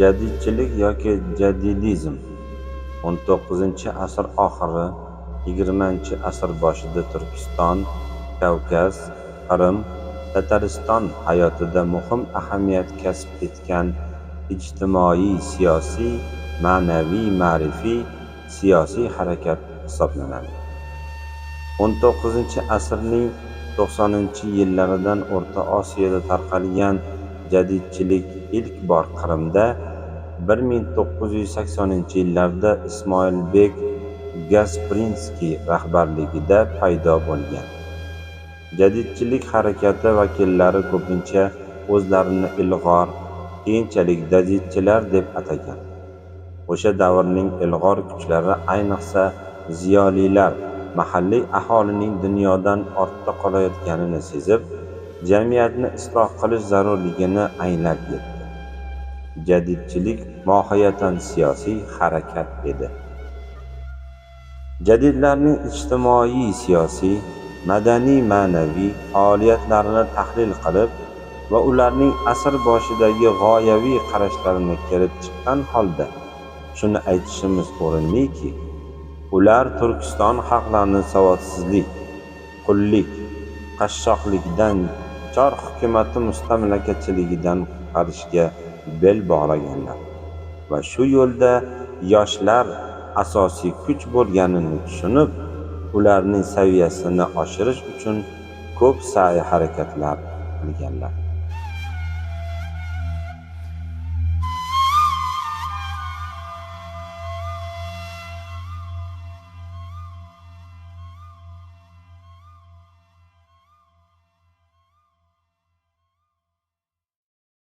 Jadidchilik yoki jadidizm 19-asr oxiri, 20-asr boshida Turkiston, Kavkaz, Qrim, Tatariston hayotida muhim ahamiyat kasb etgan ijtimoiy, siyosiy, ma'naviy, ma'rifiy siyosiy harakat hisoblanadi. 19-asrning 90-yillaridan O'rta Osiyoda tarqalgan jadidchilik ilk bor Qrimda 1980-yillarda Ismoilbek Gasprinskiy rahbarligida paydo bo'lgan. Jadidchilik harakati vakillari ko'pincha o'zlarini ilg'or, keyinchalik jadidchilar deb atagan. O'sha davrning ilg'or kuchlari, ayniqsa ziyolilar, mahalliy aholining dunyodan ortda qolayotganini sezib, jamiyatni isloh qilish zarurligini anglab yetdi. Jadidchilik mohiyatan siyosiy harakat edi. Jadidlarning ijtimoiy, siyosiy, madaniy, ma'naviy faoliyatlarini tahlil qilib va ularning asr boshidagi g'oyaviy qarashlarini kelib chiqqan holda shuni aytishimiz o'rinliki, ular Turkiston xalqlarini savodsizlik, qullik, qashshoqlikdan, chor hukumati mustamlakachiligidan qutqarishga bel bog'laganlar va shu yo'lda yoshlar asosiy kuch bo'lganini tushunib, ularning saviyasini oshirish uchun ko'p sa'y harakatlar qilganlar.